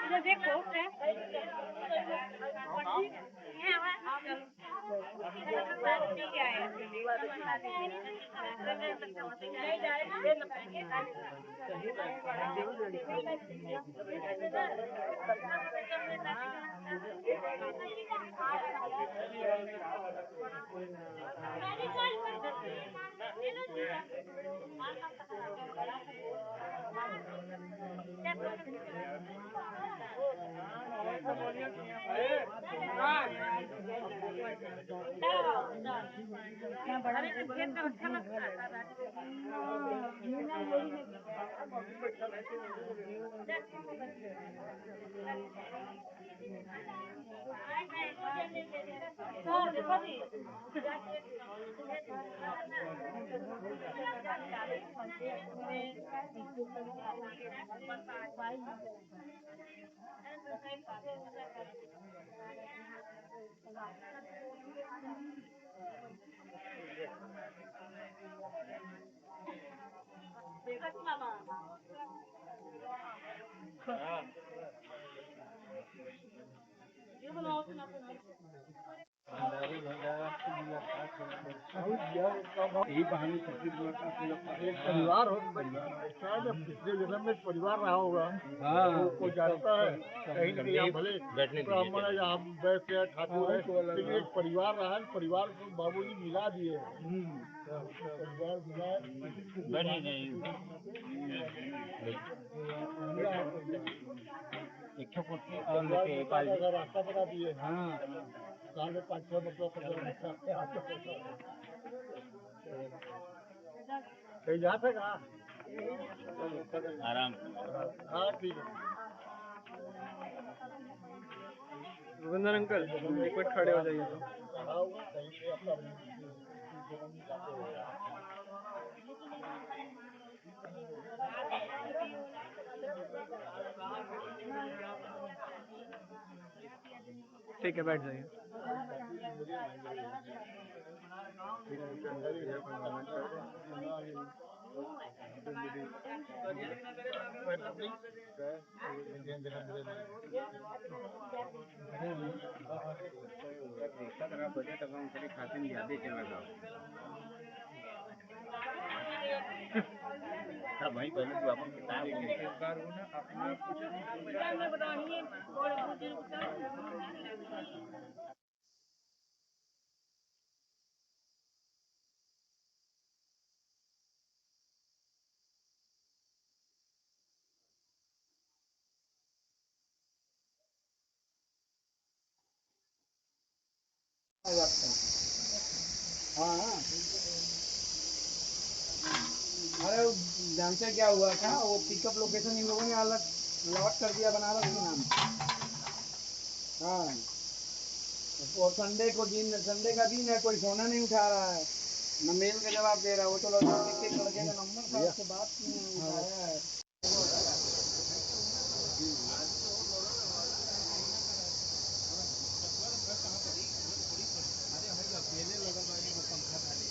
देखो यही बहाने छत्तीस मुलाकात एक परिवार हो शायद पिछले जन्म में परिवार रहा होगा। हाँ कोई जानता है कहीं न कहीं भले ब्राह्मण है या हम वैश्य है ठाकुर है लेकिन एक परिवार रहा है। परिवार को बाबूजी मिला दिए परिवार मिला रास्ता बना दिए। हाँ साल में 5-6 मतलब कहीं जा सका आराम। हाँ ठीक है गोविंदन अंकल एक मिनट खड़े हो जाइए। ठीक है बैठ जाइए। बजट अकाउंट से खाते में ज्यादा चल रहा था भाई पहले तो अपन किताब अपना हाँ अरे ध्यान से क्या हुआ था वो पिकअप लोकेशन इन लोगों ने अलग लॉट कर दिया बनारस के नाम। हाँ और संडे का दिन है कोई फोन नहीं उठा रहा है न मेल का जवाब दे रहा है। वो तो लड़के का नंबर था उससे बात की नहीं उठाया है। अकेले लगल बानी वो पंखा खाली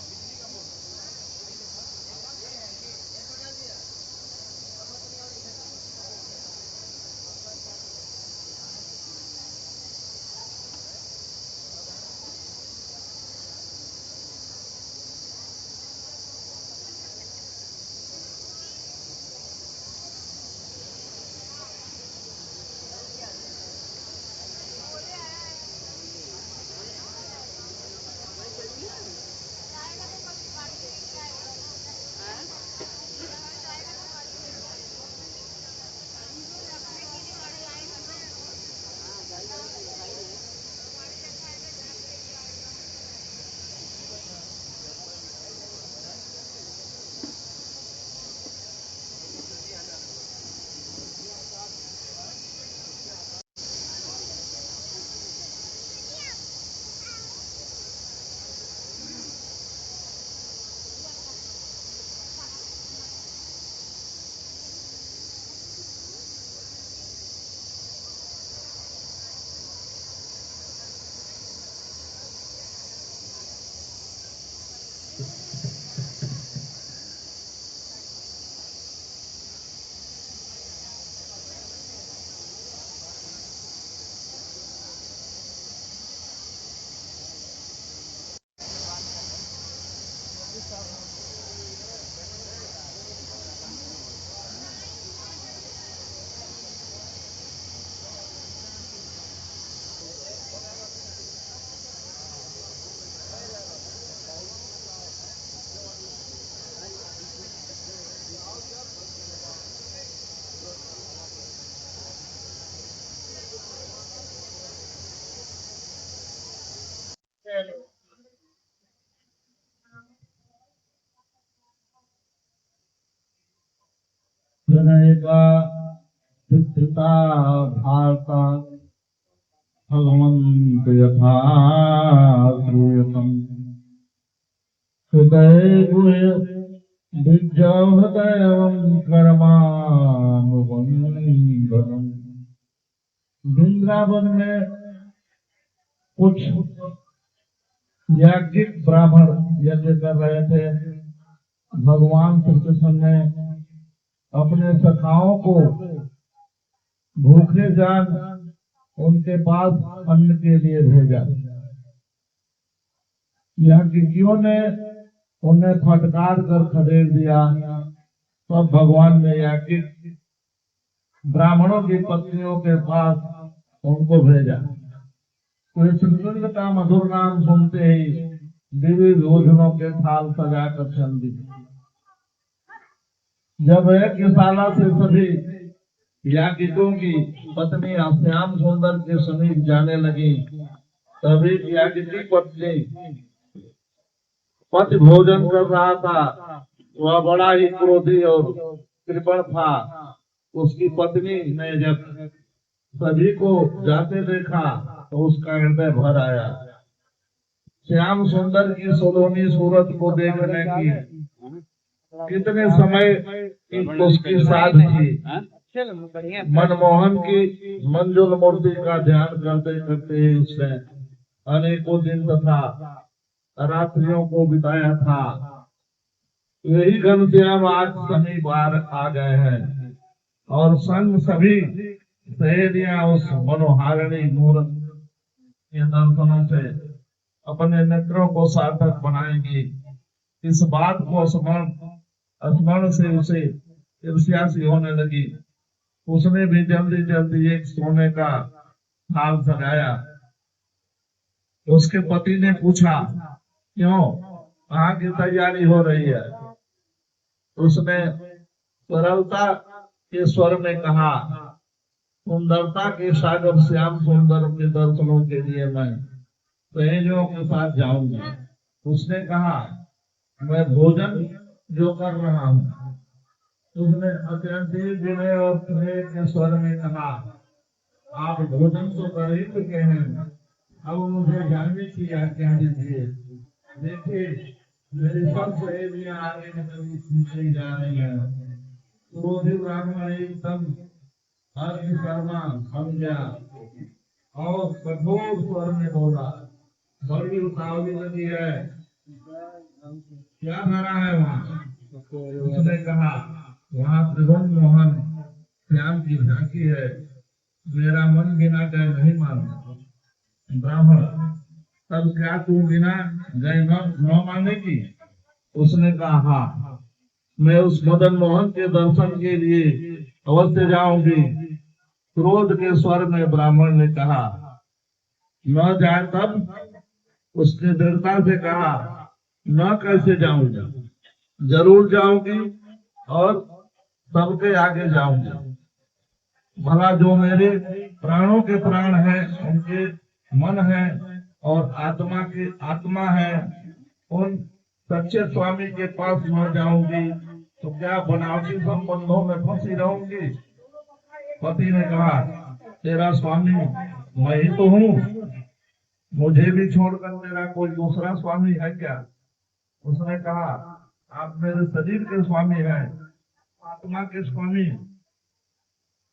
बिजली का बोर्ड ये है ये लगा दिया रहेगा चित्ता भारता भगवंत यथा श्रूयतम हृदय गुह विद्याहृदयं कर्मानुबंधनम। वृंदावन में कुछ याज्ञिक ब्राह्मण यज्ञ कर रहे थे। भगवान श्री कृष्ण ने अपने सखाओं को भूखे जान उनके पास अन्न के लिए भेजा। याज्ञियों ने उन्हें फटकार कर खदेड़ दिया। तब भगवान ने याज्ञिक ब्राह्मणों की पत्नियों के पास उनको भेजा। तो इस नृत्य का मधुर नाम सुनते ही देवी भोजनों के थाल सजाकर चल दी। जब यज्ञशाला से सभी याज्ञिकों की पत्नी श्याम सुंदर के समीप जाने लगी, तभी याज्ञिक की पत्नी पति भोजन कर रहा था। वह बड़ा ही क्रोधी और कृपण था। उसकी पत्नी ने जब सभी को जाते देखा तो उसका हृदय भर आया। श्याम सुंदर की सोलोनी सूरत को देखने की कितने समय की उसकी साध थी। मनमोहन की मंजुल मूर्ति का ध्यान करते करते उसने अनेकों दिन तथा रात्रियों को बिताया था। यही घनश्याम आज समीप आ गए हैं और संग सभी सहेलियां उस मनोहारिणी मूर्त के दर्शनों से अपने नेत्रों को सार्थक बनाएंगी। इस बात को स्मरण से उसे ईर्ष्या सी होने लगी। उसने भी जल्दी जल्दी एक सोने का थाल सजाया। उसके पति ने पूछा, क्यों, कहाँ की तैयारी हो रही है? उसने सरलता के स्वर में कहा, सुंदरता के सागर श्याम सुंदर के दर्शनों के लिए मैं सहेलियों के साथ जाऊंगी। उसने कहा, मैं भोजन जो कर रहा हूँ। उसने अत्यंत विनय और स्नेह के स्वर में कहा, आप भोजन तो कर ही चुके हैं, अब मुझे जाने की आज्ञा दीजिए। देखिए, मेरी सब सहेलियां आगे निकल जा रही हैं। क्रोधी ब्राह्मण एकदम अर्घ कर्मा समझा और कठोर स्वर में बोला, बड़ी उतावली लगी है, क्या भरा है वहाँ? उसने कहा, वहाँ त्रिभुवन मोहन श्याम की झांकी है, मेरा मन बिना गए नहीं मानता। ब्राह्मण, तब क्या तू बिना गए न मानेगी? उसने कहा, हाँ, मैं उस मदन मोहन के दर्शन के लिए अवश्य जाऊंगी। क्रोध के स्वर में ब्राह्मण ने कहा, न जाए तब? उसने दृढ़ता से कहा, न कैसे जाऊंगा, जरूर जाऊंगी और सबके आगे जाऊंगी। भला जो मेरे प्राणों के प्राण हैं, उनके मन है और आत्मा के आत्मा है, उन सच्चे स्वामी के पास न जाऊंगी तो क्या बनावटी संबंधों में फंसी रहूंगी? पति ने कहा, तेरा स्वामी मैं ही तो हूँ, मुझे भी छोड़कर तेरा कोई दूसरा स्वामी है क्या? उसने कहा, आप मेरे शरीर के स्वामी हैं, आत्मा के स्वामी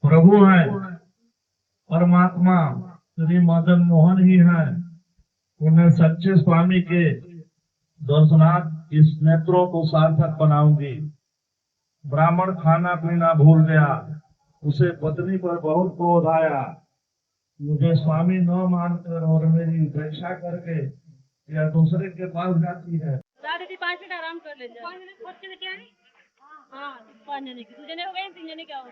प्रभु हैं, परमात्मा श्री मदन मोहन ही हैं। उन्हें सच्चे स्वामी के दर्शनार्थ इस नेत्रों को सार्थक बनाऊंगी। ब्राह्मण खाना पीना भूल गया। उसे पत्नी पर बहुत क्रोध आया। मुझे स्वामी न मानकर और मेरी उपेक्षा करके या दूसरे के पास जाती है। 5 मिनट आराम कर ले जा। 5 मिनट खुद के क्या है? हाँ, 5 जने की, 2 जने हो गए, 3 जने क्या हो?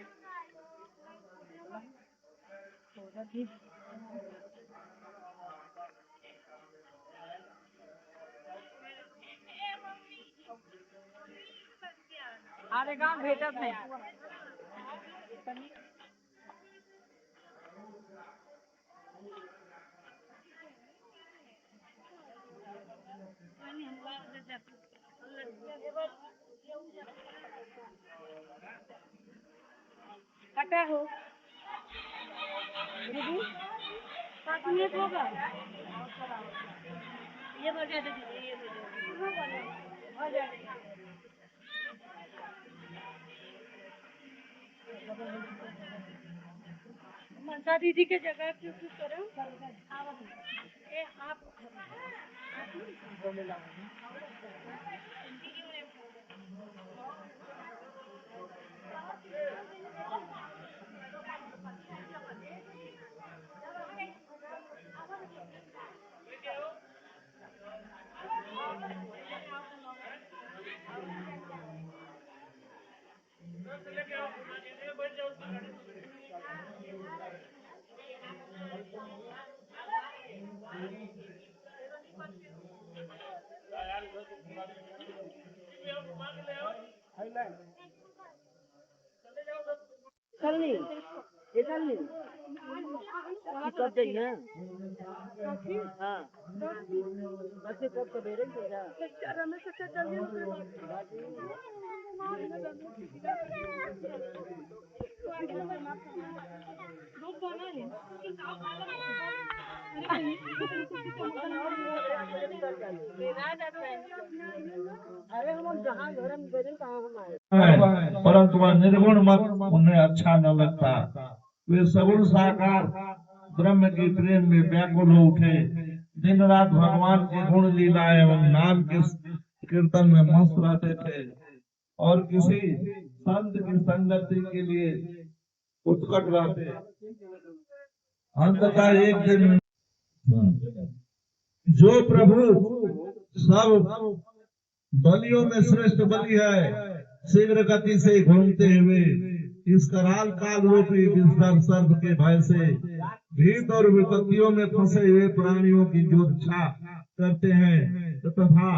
अरे काम भेटत नहीं। कटा हो दीदी 5 मिनट होगा ये बजा दे दीदी ये बजा दे मनसा दीदी के जगह क्यों करो ए आप चलनी ये चलनी कब जाइए हाँ बस कब तो दे रही है रमेश से चल अरे हम जहाँ घर में बैठे कहाँ हम आए परंतु वह निर्गुण मत उन्हें अच्छा न लगता। वे सगुण साकार ब्रह्म के प्रेम में व्याकुल हो उठे। दिन रात भगवान के गुण लीला एवं नाम के कीर्तन में मस्त रहते थे और किसी संत की संगति के लिए उत्कट रहते। अंततः एक दिन जो प्रभु सब बलियों में श्रेष्ठ बलि है, शीघ्र गति से घूमते हुए इस कराल काल रूपी विस्तार सर्प के भय से भीत और विपत्तियों में फंसे हुए प्राणियों की जो इच्छा करते हैं तथा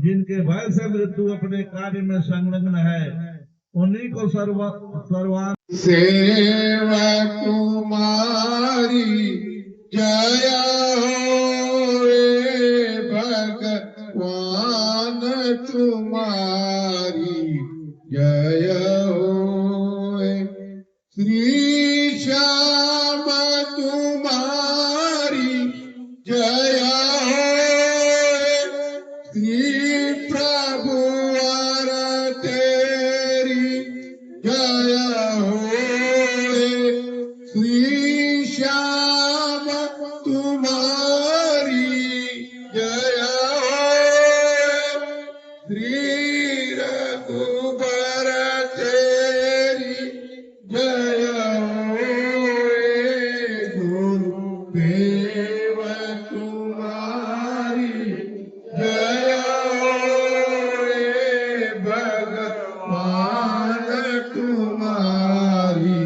जिनके भय से मृत्यु अपने कार्य में संलग्न है, उन्हीं को सर्वान सेवा तुम्हारी जय होए भगवान तुम्हारी जय होए श्री श्याम तुम्हारी जय होए श्री प्रभु वर तेरी जय होए श्री श्याम तुम्हारी जय होए श्री रघुबर तेरी जय होए गुरुदेव तुम्हारी जय होए भगवान तुम्हारी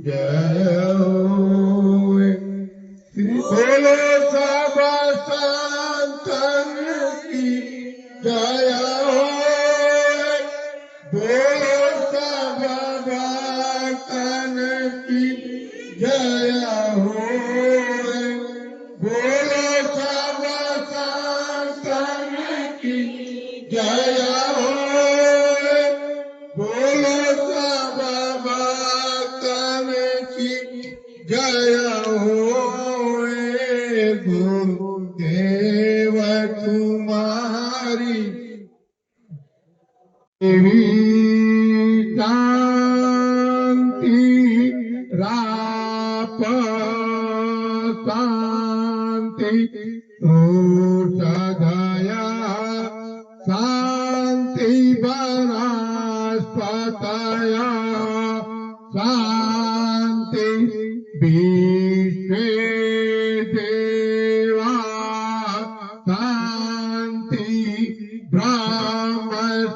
जय होए बोलो सब संतन की जय होए बोलो सब भक्तन की जय होए बोलो सब संतन की जय होए बोलो सब भक्तन की जय होए गुरुदेव तुम्हारी देवी शांति राप शांति दया शांति वनस्पतया शांति विश्व देवा शांति ब्रह्म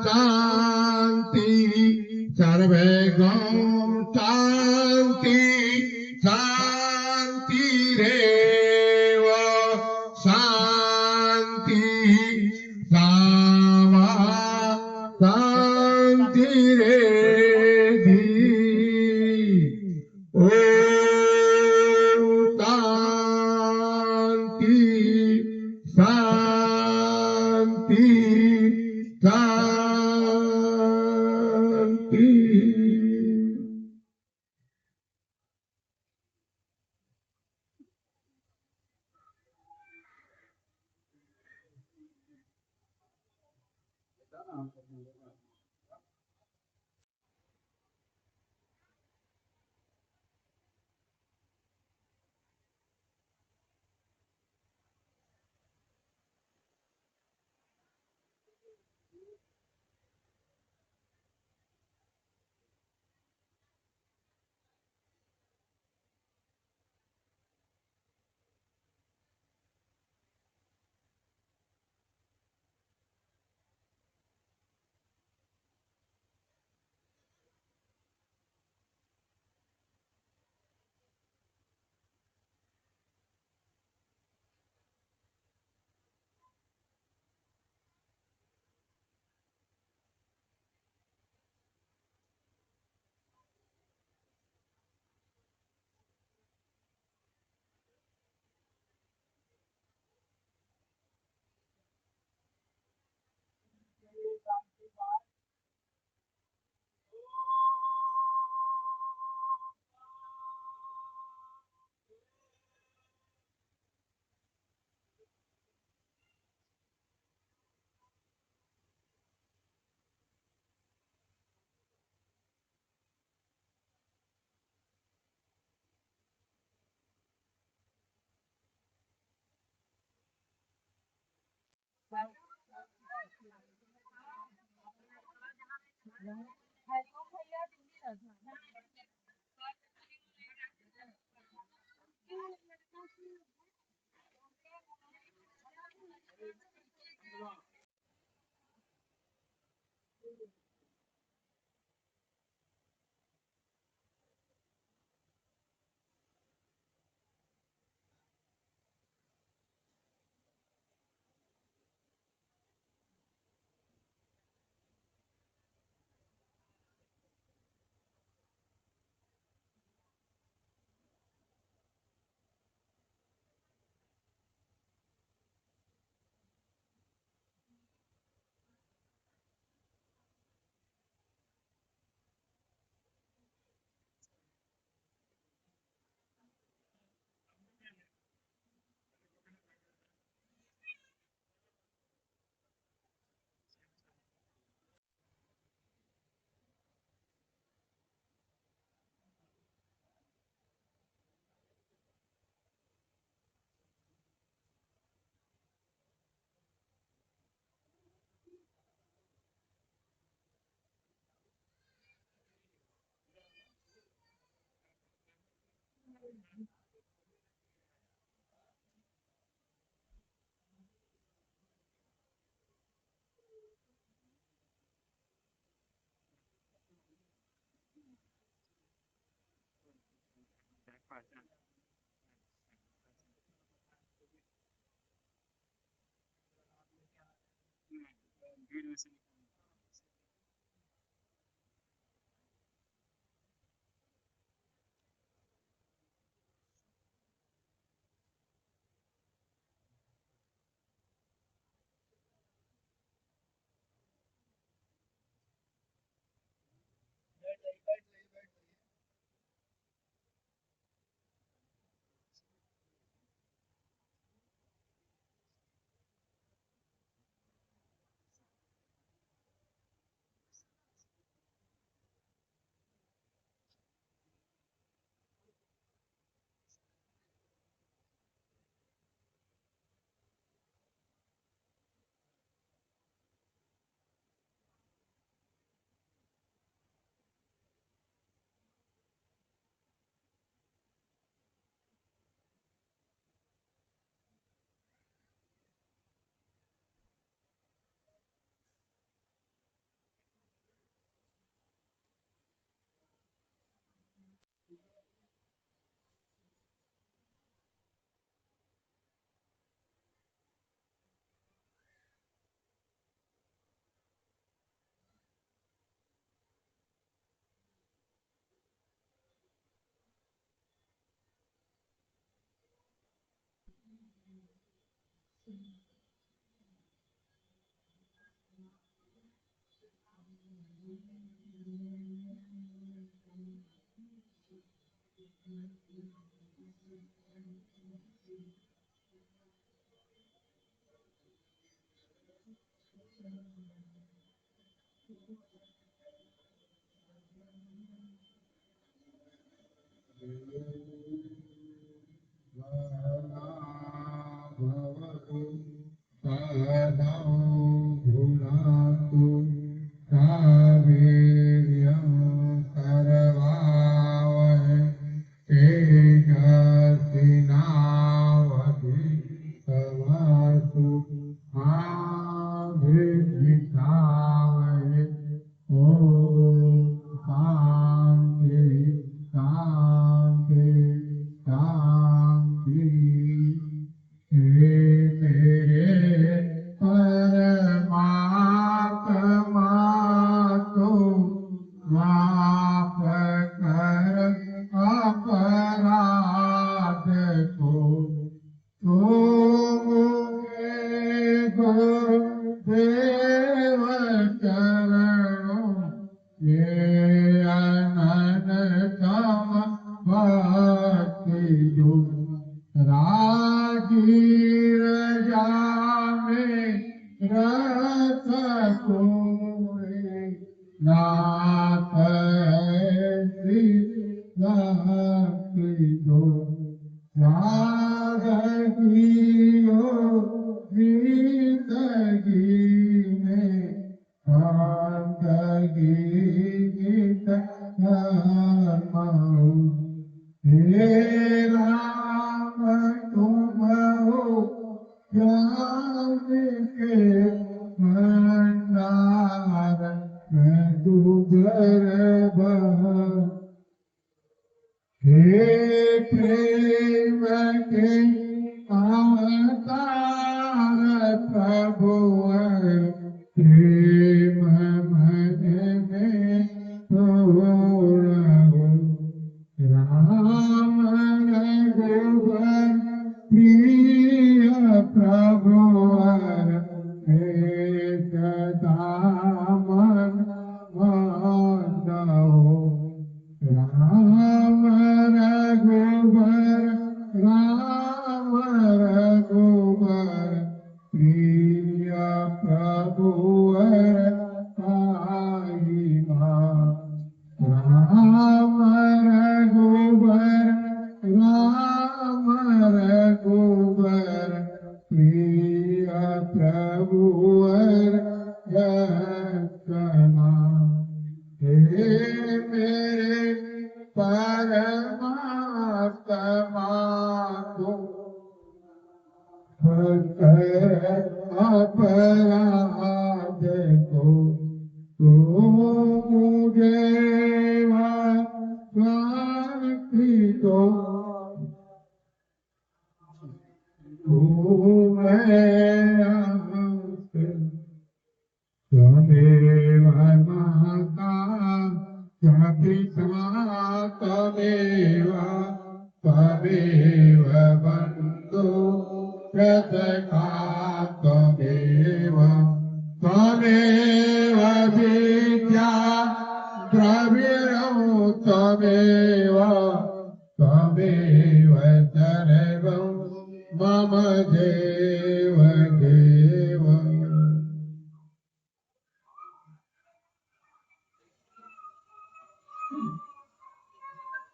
शांति सर्वे गौम शांति शांति रेव शांति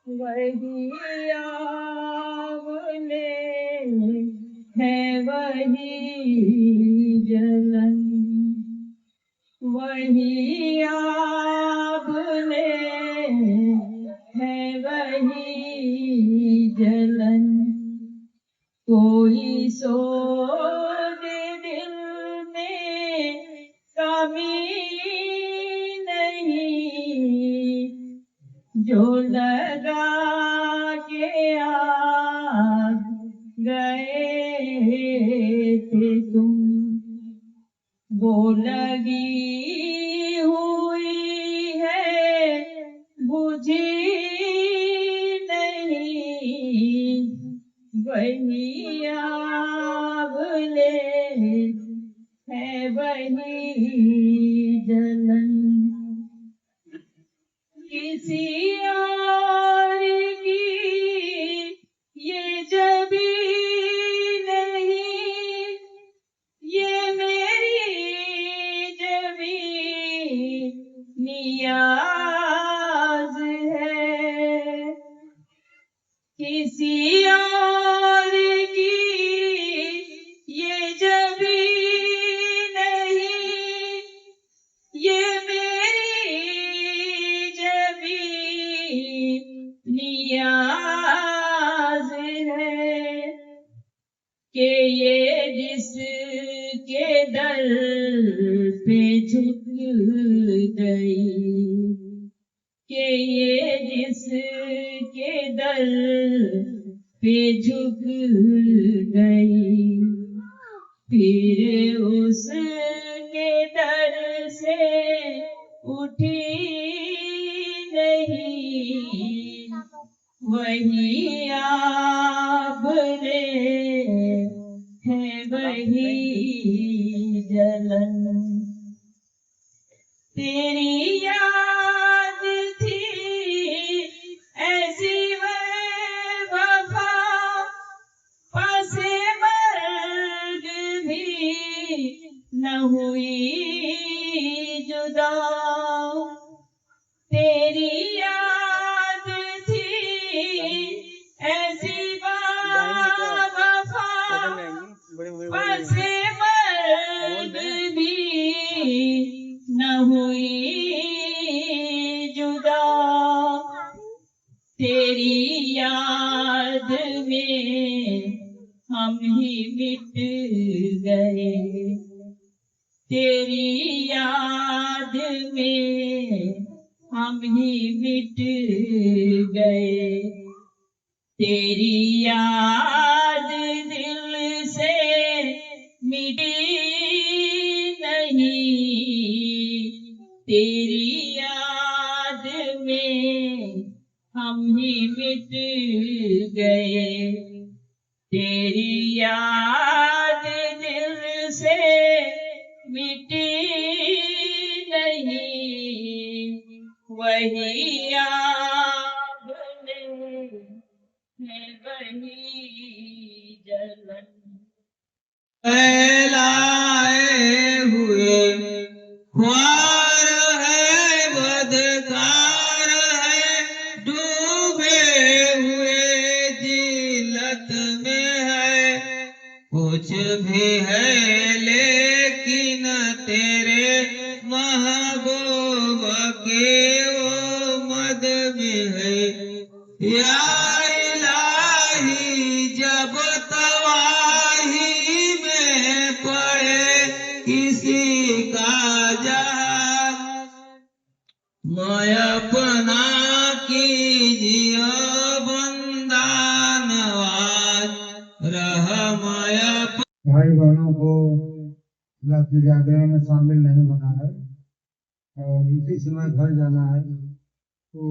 वही आवले है वही जलन, वही आवले है वही जलन। कोई सोच दिल में कमी नहीं, जो लगा के आ गए थे तुम, वो लगी हुई है बुझी नहीं, वही आवले है वही जलन। किसी और की ये जबी नहीं, ये मेरी जबी नियाज है। कि ये जिसके दर पे झुक गई, कि ये जिसके दर पे झुक गई, फिर उसके दर से उठी नहीं, वही आपने है वही जलन। तेरी याद थी ऐसी वफा, पासे मर्ग भी न हुई जुदा। तेरी याद थी ऐसी वफा, पासे मर्ग भी न हुई जुदा। तेरी याद में हम ही मिट गए, तेरी याद में हम ही मिट गए। तेरी याद दिल से मिटी नहीं, तेरी याद में हम ही मिट गए। तेरी याद दिल से मिटी नहीं, वही आपने है वही जलन। फैलाए हुए ख्वार है, बदकार है, डूबे हुए जिल्लत में है। कुछ भी है लेकिन तेरे महबूब के वो मद में है। या इलाही जब तवाही में पड़े किसी का जहाज, मैं अपना कीजिए बंदा नवाज, रहमया। भाई बहनों को रात्रि जागरण में शामिल नहीं होना है और इसी समय घर जाना है, तो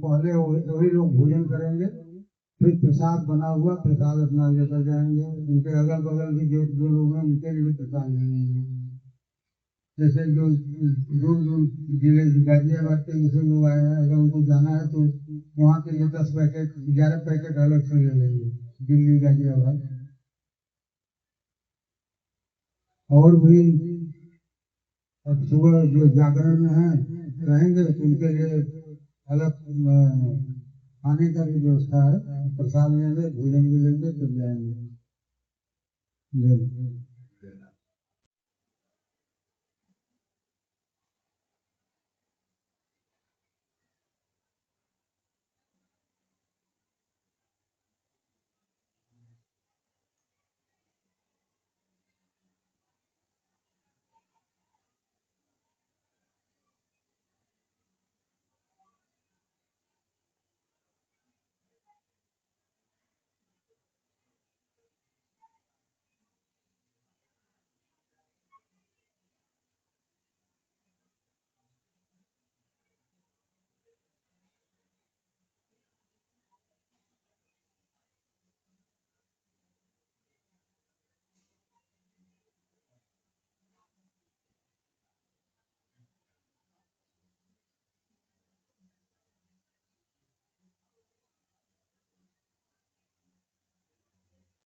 पहले वही लोग भोजन करेंगे, फिर प्रसाद बना हुआ प्रसाद अपना लेकर जाएंगे। उनके अगल बगल भी जो लोग हैं उनके लिए भी प्रसाद लेंगे। जैसे जो दूर दूर जिले गाजियाबाद के जैसे लोग आए हैं, अगर उनको जाना है तो वहाँ के लिए 10 पैकेट 11 पैकेट अलग से ले लेंगे दिल्ली गाजियाबाद। और भी अब सुबह जो जागरण में है रहेंगे तो उनके लिए अलग खाने का भी व्यवस्था है, प्रसाद लेंगे भोजन भी लेंगे तब जाएंगे।